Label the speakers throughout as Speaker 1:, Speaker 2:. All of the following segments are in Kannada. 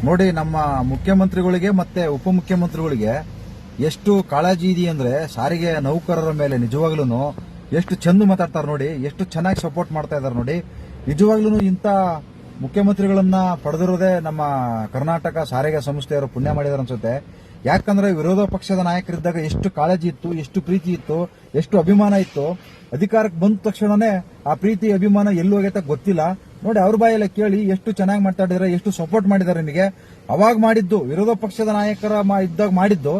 Speaker 1: ನೋಡಿ, ನಮ್ಮ ಮುಖ್ಯಮಂತ್ರಿಗಳಿಗೆ ಮತ್ತೆ ಉಪಮುಖ್ಯಮಂತ್ರಿಗಳಿಗೆ ಎಷ್ಟು ಕಾಳಜಿ ಇದೆ ಅಂದ್ರೆ ಸಾರಿಗೆ ನೌಕರರ ಮೇಲೆ ನಿಜವಾಗ್ಲೂ ಎಷ್ಟು ಚಂದ ಮಾತಾಡ್ತಾರೆ ನೋಡಿ, ಎಷ್ಟು ಚೆನ್ನಾಗಿ ಸಪೋರ್ಟ್ ಮಾಡ್ತಾ ಇದಾರೆ ನೋಡಿ. ನಿಜವಾಗ್ಲೂ ಇಂಥ ಮುಖ್ಯಮಂತ್ರಿಗಳನ್ನ ಪಡೆದಿರೋದೇ ನಮ್ಮ ಕರ್ನಾಟಕ ಸಾರಿಗೆ ಸಂಸ್ಥೆಯವರು ಪುಣ್ಯ ಮಾಡಿದಾರೆ ಅನ್ಸುತ್ತೆ. ಯಾಕಂದ್ರೆ ವಿರೋಧ ಪಕ್ಷದ ನಾಯಕರಿದ್ದಾಗ ಎಷ್ಟು ಕಾಳಜಿ ಇತ್ತು, ಎಷ್ಟು ಪ್ರೀತಿ ಇತ್ತು, ಎಷ್ಟು ಅಭಿಮಾನ ಇತ್ತು. ಅಧಿಕಾರಕ್ಕೆ ಬಂದ ತಕ್ಷಣನೇ ಆ ಪ್ರೀತಿ ಅಭಿಮಾನ ಎಲ್ಲಿ ಹೋಗೈತೆ ಗೊತ್ತಿಲ್ಲ. ನೋಡಿ, ಅವ್ರ ಬಾಯೆಲ್ಲ ಕೇಳಿ ಎಷ್ಟು ಚೆನ್ನಾಗಿ ಮಾತಾಡಿದಾರೆ, ಎಷ್ಟು ಸಪೋರ್ಟ್ ಮಾಡಿದಾರೆ ನಿಮಗೆ. ಅವಾಗ ಮಾಡಿದ್ದು ವಿರೋಧ ಪಕ್ಷದ ನಾಯಕರ ಇದ್ದಾಗ ಮಾಡಿದ್ದು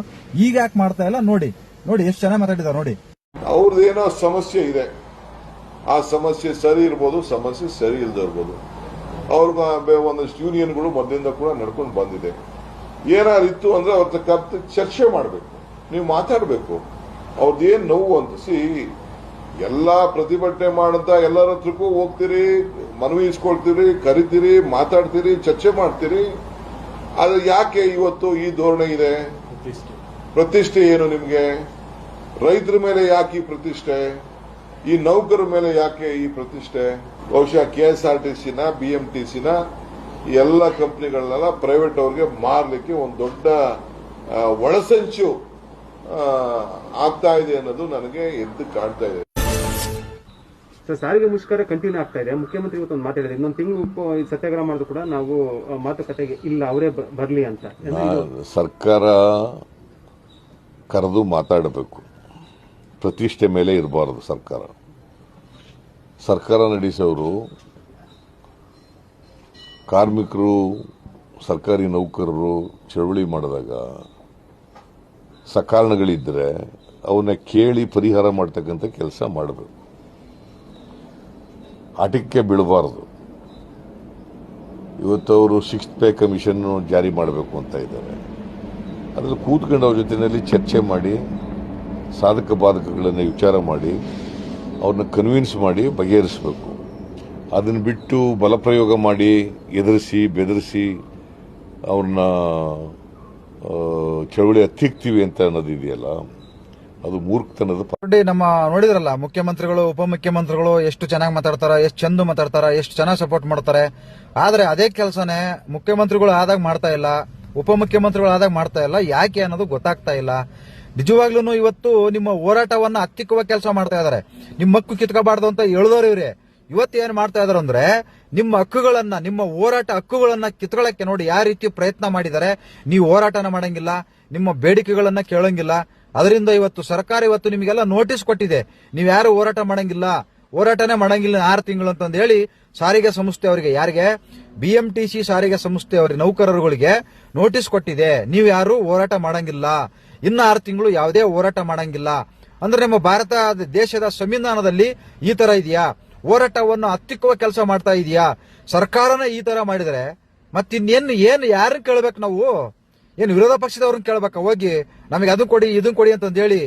Speaker 1: ಈಗ ಯಾಕೆ ಮಾಡ್ತಾ ಇಲ್ಲ ನೋಡಿ. ನೋಡಿ ಎಷ್ಟು ಚೆನ್ನಾಗಿ ಮಾತಾಡಿದಾರೆ ನೋಡಿ.
Speaker 2: ಅವ್ರದ್ದೇನೋ ಸಮಸ್ಯೆ ಇದೆ, ಆ ಸಮಸ್ಯೆ ಸರಿ ಇರ್ಬೋದು, ಸಮಸ್ಯೆ ಸರಿ ಇಲ್ಲದೆ ಇರ್ಬೋದು. ಅವ್ರಿಗೆ ಒಂದಷ್ಟು ಯೂನಿಯನ್ಗಳು ಮೊದಲಿಂದ ಕೂಡ ನಡ್ಕೊಂಡು ಬಂದಿದೆ. ಏನಾರು ಇತ್ತು ಅಂದ್ರೆ ಅವ್ರ ಕರ್ತ ಚರ್ಚೆ ಮಾಡಬೇಕು, ನೀವು ಮಾತಾಡಬೇಕು. ಅವ್ರದ್ದೇನು ನೋವು ಅಂತ ಎಲ್ಲಾ ಪ್ರತಿಭಟನೆ ಮಾಡಂತ ಎಲ್ಲರ ಹತ್ರಕ್ಕೂ ಹೋಗ್ತೀರಿ, ಮನವಿ ಇಸ್ಕೊಳ್ತೀರಿ, ಕರಿತೀರಿ, ಮಾತಾಡ್ತೀರಿ, ಚರ್ಚೆ ಮಾಡ್ತೀರಿ. ಆದ್ರೆ ಯಾಕೆ ಇವತ್ತು ಈ ಧೋರಣೆ ಇದೆ? ಪ್ರತಿಷ್ಠೆ ಏನು ನಿಮ್ಗೆ? ರೈತರ ಮೇಲೆ ಯಾಕೆ ಈ ಪ್ರತಿಷ್ಠೆ? ಈ ನೌಕರ ಮೇಲೆ ಯಾಕೆ ಈ ಪ್ರತಿಷ್ಠೆ? ಬಹುಶಃ KSRTCನ BMTCನ ಎಲ್ಲ ಕಂಪನಿಗಳನ್ನೆಲ್ಲ ಪ್ರೈವೇಟ್ ಅವ್ರಿಗೆ ಮಾರ್ಲಿಕ್ಕೆ ಒಂದು ದೊಡ್ಡ ಒಳಸಂಚು ಆಗ್ತಾ ಇದೆ ಅನ್ನೋದು ನನಗೆ ಎದ್ದು ಕಾಣ್ತಾ ಇದೆ.
Speaker 3: ಸಾರಿಗೆ ಮುಷ್ಕರ ಕಂಟಿನ್ಯೂ ಆಗ್ತಾ ಇದೆ. ಮುಖ್ಯಮಂತ್ರಿ ಇವತ್ತು ಒಂದು ಮಾತಾಡಿದ್ರೆ ಇನ್ನೊಂದು ತಿಂಗಳು ಸತ್ಯಾಗ್ರಹ ಮಾಡಿದ್ರು ಕೂಡ ನಾವು ಮಾತುಕತೆಗೆ ಇಲ್ಲ, ಅವರೇ ಬರಲಿ ಅಂತ.
Speaker 2: ಸರ್ಕಾರ ಕರೆದು ಮಾತಾಡಬೇಕು, ಪ್ರತಿಷ್ಠೆ ಮೇಲೆ ಇರಬಾರದು. ಸರ್ಕಾರ ನಡೆಸೋರು ಕಾರ್ಮಿಕರು, ಸರ್ಕಾರಿ ನೌಕರರು ಚಳವಳಿ ಮಾಡಿದಾಗ ಸಕಾರಣಗಳಿದ್ದರೆ ಅವನ್ನ ಕೇಳಿ ಪರಿಹಾರ ಮಾಡ್ತಕ್ಕಂಥ ಕೆಲಸ ಮಾಡಬೇಕು. ಆಟಕ್ಕೆ ಬೀಳಬಾರದು. ಇವತ್ತು ಅವರು 6th ಪೇ ಕಮಿಷನ್ ಜಾರಿ ಮಾಡಬೇಕು ಅಂತ ಇದ್ದಾರೆ. ಅದರಲ್ಲಿ ಕೂತ್ಕೊಂಡು ಅವ್ರ ಜೊತೆಯಲ್ಲಿ ಚರ್ಚೆ ಮಾಡಿ, ಸಾಧಕ ಬಾಧಕಗಳನ್ನು ವಿಚಾರ ಮಾಡಿ, ಅವ್ರನ್ನ ಕನ್ವಿನ್ಸ್ ಮಾಡಿ ಬಗೆಹರಿಸಬೇಕು. ಅದನ್ನು ಬಿಟ್ಟು ಬಲಪ್ರಯೋಗ ಮಾಡಿ, ಎದುರಿಸಿ ಬೆದರಿಸಿ ಅವ್ರನ್ನ ಚಳವಳಿ ಹತ್ತಿಕ್ತೀವಿ ಅಂತ ಅನ್ನೋದಿದೆಯಲ್ಲ, ಅದು ಮೂರ್ಖತನದ.
Speaker 1: ನಮ್ಮ ನೋಡಿದ್ರಲ್ಲ, ಮುಖ್ಯಮಂತ್ರಿಗಳು ಉಪಮುಖ್ಯಮಂತ್ರಿಗಳು ಎಷ್ಟು ಚೆನ್ನಾಗಿ ಮಾತಾಡ್ತಾರ, ಎಷ್ಟು ಚಂದ ಮಾತಾಡ್ತಾರ, ಎಷ್ಟು ಚೆನ್ನಾಗಿ ಸಪೋರ್ಟ್ ಮಾಡ್ತಾರೆ. ಆದ್ರೆ ಅದೇ ಕೆಲಸನೇ ಮುಖ್ಯಮಂತ್ರಿಗಳು ಆದಾಗ ಮಾಡ್ತಾ ಇಲ್ಲ, ಉಪಮುಖ್ಯಮಂತ್ರಿಗಳು ಆದಾಗ ಮಾಡ್ತಾ ಇಲ್ಲ. ಯಾಕೆ ಅನ್ನೋದು ಗೊತ್ತಾಗ್ತಾ ಇಲ್ಲ. ನಿಜವಾಗ್ಲೂ ಇವತ್ತು ನಿಮ್ಮ ಹೋರಾಟವನ್ನ ಹತ್ತಿಕ್ಕುವ ಕೆಲಸ ಮಾಡ್ತಾ ಇದಾರೆ. ನಿಮ್ಮ ಹಕ್ಕು ಕಿತ್ಕೋಬಾರ್ದು ಅಂತ ಹೇಳಿದವರು ಇವ್ರೆ. ಇವತ್ತು ಏನ್ ಮಾಡ್ತಾ ಇದಾರೆ ಅಂದ್ರೆ ನಿಮ್ಮ ಹಕ್ಕುಗಳನ್ನ, ನಿಮ್ಮ ಹೋರಾಟ ಹಕ್ಕುಗಳನ್ನ ಕಿತ್ಕೊಳ್ಳಕ್ಕೆ ನೋಡಿ ಯಾವ ರೀತಿ ಪ್ರಯತ್ನ ಮಾಡಿದ್ದಾರೆ. ನೀವು ಹೋರಾಟನ ಮಾಡಂಗಿಲ್ಲ, ನಿಮ್ಮ ಬೇಡಿಕೆಗಳನ್ನ ಕೇಳಂಗಿಲ್ಲ. ಅದರಿಂದ ಇವತ್ತು ಸರ್ಕಾರ ಇವತ್ತು ನಿಮಗೆಲ್ಲ ನೋಟಿಸ್ ಕೊಟ್ಟಿದೆ, ನೀವು ಯಾರು ಹೋರಾಟ ಮಾಡಂಗಿಲ್ಲ, ಹೋರಾಟನೇ ಮಾಡಂಗಿಲ್ಲ 6 ತಿಂಗಳು ಅಂತಂದು ಹೇಳಿ ಸಾರಿಗೆ ಸಂಸ್ಥೆ ಅವರಿಗೆ, ಯಾರಿಗೆ? BMTC ಸಾರಿಗೆ ಸಂಸ್ಥೆ ಅವರಿಗೆ, ನೌಕರರುಗಳಿಗೆ ನೋಟಿಸ್ ಕೊಟ್ಟಿದೆ. ನೀವು ಯಾರು ಹೋರಾಟ ಮಾಡಂಗಿಲ್ಲ, ಇನ್ನು 6 ತಿಂಗಳು ಯಾವುದೇ ಹೋರಾಟ ಮಾಡಂಗಿಲ್ಲ. ಅಂದ್ರೆ ನಮ್ಮ ಭಾರತ ದೇಶದ ಸಂವಿಧಾನದಲ್ಲಿ ಈ ತರ ಇದೆಯಾ? ಹೋರಾಟವನ್ನು ಹತ್ತಿಕ್ಕುವ ಕೆಲಸ ಮಾಡ್ತಾ ಇದೆಯಾ? ಸರ್ಕಾರನೇ ಈ ತರ ಮಾಡಿದ್ರೆ ಮತ್ತಿನ್ನೇನು ಯಾರನ್ನ ಕೇಳ್ಬೇಕು ನಾವು? ಏನು ವಿರೋಧ ಪಕ್ಷದವ್ರನ್ನ ಕೇಳ್ಬೇಕಾ? ಹೋಗಿ ನಮಗೆ ಅದನ್ನ ಕೊಡಿ ಇದನ್ನ ಕೊಡಿ ಅಂತಂದು ಹೇಳಿ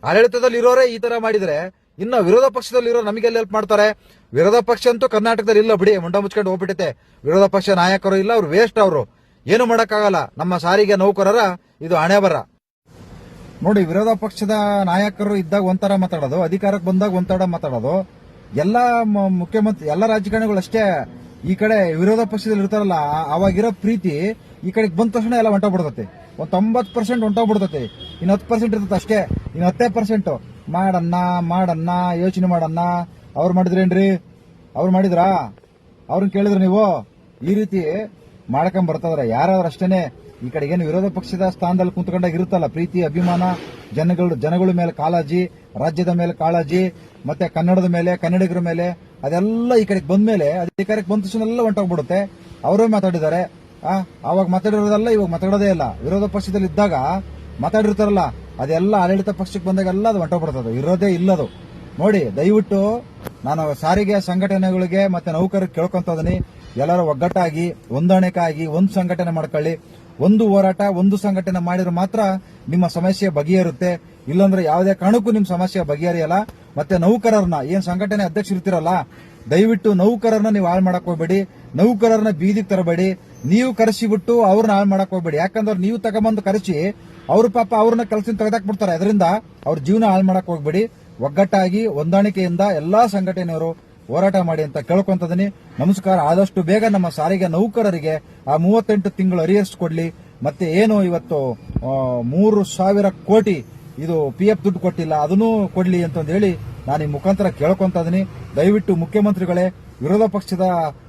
Speaker 1: ಆಡಳಿತದಲ್ಲಿ ಇರೋರೇ ಈ ತರ ಮಾಡಿದ್ರೆ ಇನ್ನು ವಿರೋಧ ಪಕ್ಷದಲ್ಲಿ ಇರೋ ನಮಗೆಲ್ಲ ಹೆಲ್ಪ್ ಮಾಡ್ತಾರೆ? ವಿರೋಧ ಪಕ್ಷ ಅಂತೂ ಕರ್ನಾಟಕದಲ್ಲಿ ಇಲ್ಲ ಬಿಡಿ, ಮುಂಡ ಮುಚ್ಕೊಂಡು ಹೋಗ್ಬಿಟ್ಟೈತೆ. ವಿರೋಧ ಪಕ್ಷ ನಾಯಕರು ಇಲ್ಲ, ಅವ್ರು ವೇಸ್ಟ್. ಅವರು ಏನು ಮಾಡಕ್ಕಾಗಲ್ಲ. ನಮ್ಮ ಸಾರಿಗೆ ನೌಕರರ ಇದು ಹಣೆ ಬರ ನೋಡಿ. ವಿರೋಧ ಪಕ್ಷದ ನಾಯಕರು ಇದ್ದಾಗ ಒಂಥರ ಮಾತಾಡೋದು, ಅಧಿಕಾರಕ್ಕೆ ಬಂದಾಗ ಒಂಥರ ಮಾತಾಡೋದು. ಎಲ್ಲ ಮುಖ್ಯಮಂತ್ರಿ, ಎಲ್ಲ ರಾಜಕಾರಣಿಗಳು ಅಷ್ಟೇ. ಈ ಕಡೆ ವಿರೋಧ ಪಕ್ಷದಲ್ಲಿ ಇರ್ತಾರಲ್ಲ, ಅವಾಗಿರೋ ಪ್ರೀತಿ ಈ ಕಡೆಗೆ ಬಂದ ತಕ್ಷಣ ಎಲ್ಲ ಹೊಂಟೋಗ್ಬಿಡ್ತೈತಿ. ಒಂದು 90% ಹೊಂಟೋಗ್ಬಿಡ್ತೈತಿ. ಇನ್ನು 10% ಇರ್ತದೆ ಅಷ್ಟೇ. ಇನ್ನು 10% ಮಾಡನ್ನ ಯೋಚನೆ ಮಾಡನ್ನ. ಅವ್ರು ಮಾಡಿದ್ರೇನ್ರಿ? ಅವ್ರು ಮಾಡಿದ್ರಾ? ಅವ್ರನ್ನ ಕೇಳಿದ್ರ ನೀವು? ಈ ರೀತಿ ಮಾಡ್ಕೊಂಡ್ ಬರ್ತದ್ರ ಯಾರಾದ್ರೂ ಅಷ್ಟೇನೆ. ಈ ಕಡೆಗೆ ಏನು ವಿರೋಧ ಪಕ್ಷದ ಸ್ಥಾನದಲ್ಲಿ ಕುಂತ್ಕೊಂಡಾಗ ಇರುತ್ತಲ್ಲ ಪ್ರೀತಿ ಅಭಿಮಾನ, ಜನಗಳ ಮೇಲೆ ಕಾಳಜಿ, ರಾಜ್ಯದ ಮೇಲೆ ಕಾಳಜಿ, ಮತ್ತೆ ಕನ್ನಡದ ಮೇಲೆ, ಕನ್ನಡಿಗರ ಮೇಲೆ, ಅದೆಲ್ಲ ಈ ಕಡೆಗೆ ಬಂದ್ಮೇಲೆ ಅಧಿಕಾರಕ್ಕೆ ಬಂದ ತಕ್ಷಣ ಎಲ್ಲ ಹೊಂಟೋಗ್ಬಿಡುತ್ತೆ. ಅವರೇ ಮಾತಾಡಿದ್ದಾರೆ. ಅವಾಗ ಮಾತಾಡಿರೋದಲ್ಲ, ಇವಾಗ ಮಾತಾಡೋದೇ ಇಲ್ಲ. ವಿರೋಧ ಪಕ್ಷದಲ್ಲಿ ಇದ್ದಾಗ ಮಾತಾಡಿರ್ತಾರಲ್ಲ, ಅದೆಲ್ಲ ಆಡಳಿತ ಪಕ್ಷಕ್ಕೆ ಬಂದಾಗೆಲ್ಲ ಅದು ಹೊಂಟೋಗ್ಬಿಡ್ತದೆ, ಇರೋದೇ ಇಲ್ಲದು. ನೋಡಿ, ದಯವಿಟ್ಟು ನಾನು ಸಾರಿಗೆ ಸಂಘಟನೆಗಳಿಗೆ ಮತ್ತೆ ನೌಕರರಿಗೆ ಕೇಳ್ಕೊಂತದೀನಿ, ಎಲ್ಲರೂ ಒಗ್ಗಟ್ಟಾಗಿ, ಹೊಂದಾಣಿಕೆಯಾಗಿ ಒಂದು ಸಂಘಟನೆ ಮಾಡ್ಕೊಳ್ಳಿ. ಒಂದು ಹೋರಾಟ, ಒಂದು ಸಂಘಟನೆ ಮಾಡಿದ್ರೆ ಮಾತ್ರ ನಿಮ್ಮ ಸಮಸ್ಯೆ ಬಗೆಹರುತ್ತೆ. ಇಲ್ಲಾಂದ್ರೆ ಯಾವುದೇ ಕಾರಣಕ್ಕೂ ನಿಮ್ಮ ಸಮಸ್ಯೆ ಬಗೆಹರಿಯಲ್ಲ. ಮತ್ತೆ ನೌಕರರನ್ನ, ಏನ್ ಸಂಘಟನೆ ಅಧ್ಯಕ್ಷರಿರ್ತೀರಲ್ಲ, ದಯವಿಟ್ಟು ನೌಕರರನ್ನ ನೀವು ಹಾಳು ಮಾಡಕ್ ಹೋಗ್ಬೇಡಿ, ನೌಕರರನ್ನ ಬೀದಿಗೆ ತರಬೇಡಿ. ನೀವು ಕರೆಸಿಬಿಟ್ಟು ಅವ್ರನ್ನ ಹಾಳು ಮಾಡಕ್ ಹೋಗ್ಬೇಡಿ. ಯಾಕಂದ್ರೆ ನೀವು ತಗೊಂಬಂದು ಕರೆಸಿ ಅವ್ರ ಪಾಪ ಅವ್ರನ್ನ ಕೆಲಸದಿಂದ ತೆಗೆದಾಕ್ಬಿಡ್ತಾರೆ. ಅದರಿಂದ ಅವ್ರ ಜೀವನ ಹಾಳು ಮಾಡಕ್ ಹೋಗ್ಬೇಡಿ. ಒಗ್ಗಟ್ಟಾಗಿ ಹೊಂದಾಣಿಕೆಯಿಂದ ಎಲ್ಲಾ ಸಂಘಟನೆಯವರು ಹೋರಾಟ ಮಾಡಿ ಅಂತ ಕೇಳ್ಕೊಂತದೀನಿ. ನಮಸ್ಕಾರ. ಆದಷ್ಟು ಬೇಗ ನಮ್ಮ ಸಾರಿಗೆ ನೌಕರರಿಗೆ ಆ 38 ತಿಂಗಳು ಅರಿಯರ್ಸ್ ಕೊಡ್ಲಿ. ಮತ್ತೆ ಏನು ಇವತ್ತು 3,000 ಕೋಟಿ ಇದು PF ದುಡ್ಡು ಕೊಟ್ಟಿಲ್ಲ, ಅದನ್ನೂ ಕೊಡ್ಲಿ ಅಂತಂದು ಹೇಳಿ ನಾನು ಈ ಮುಖಾಂತರ ಕೇಳ್ಕೊಂತ ಇದೀನಿ. ದಯವಿಟ್ಟು ಮುಖ್ಯಮಂತ್ರಿಗಳೇ, ವಿರೋಧ ಪಕ್ಷದ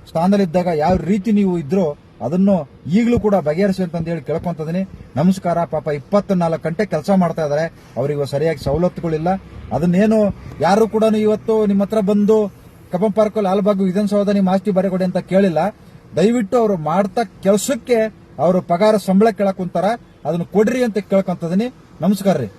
Speaker 1: ಸ್ಥಾನದಲ್ಲಿದ್ದಾಗ ಯಾವ ರೀತಿ ನೀವು ಇದ್ರೋ ಅದನ್ನು ಈಗಲೂ ಕೂಡ ಬಗೆಹರಿಸಿ ಅಂತ ಹೇಳಿ ಕೇಳ್ಕೊಂತ ಇದೀನಿ. ನಮಸ್ಕಾರ. ಪಾಪ 24 ಗಂಟೆ ಕೆಲಸ ಮಾಡ್ತಾ ಇದಾರೆ, ಅವರಿಗೆ ಸರಿಯಾಗಿ ಸವಲತ್ತುಗಳಿಲ್ಲ. ಅದನ್ನೇನು ಯಾರು ಕೂಡ ಇವತ್ತು ನಿಮ್ಮ ಹತ್ರ ಬಂದು ಕಬ್ಬನ್ ಪಾರ್ಕ್ ಲಾಲ್ಬಾಗ್ ವಿಧಾನಸೌಧ ನಿಮ್ಮ ಆಸ್ತಿ ಬರೆಕೊಡಿ ಅಂತ ಕೇಳಿಲ್ಲ. ದಯವಿಟ್ಟು ಅವರು ಮಾಡ್ತಾ ಕೆಲಸಕ್ಕೆ ಅವರು ಪಗಾರ ಸಂಬಳ ಕೇಳಕ್ ಕುಂತಾರ, ಅದನ್ನು ಕೊಡ್ರಿ ಅಂತ ಕೇಳ್ಕೊಂತ ಇದೀನಿ. ನಮಸ್ಕಾರ ರೀ.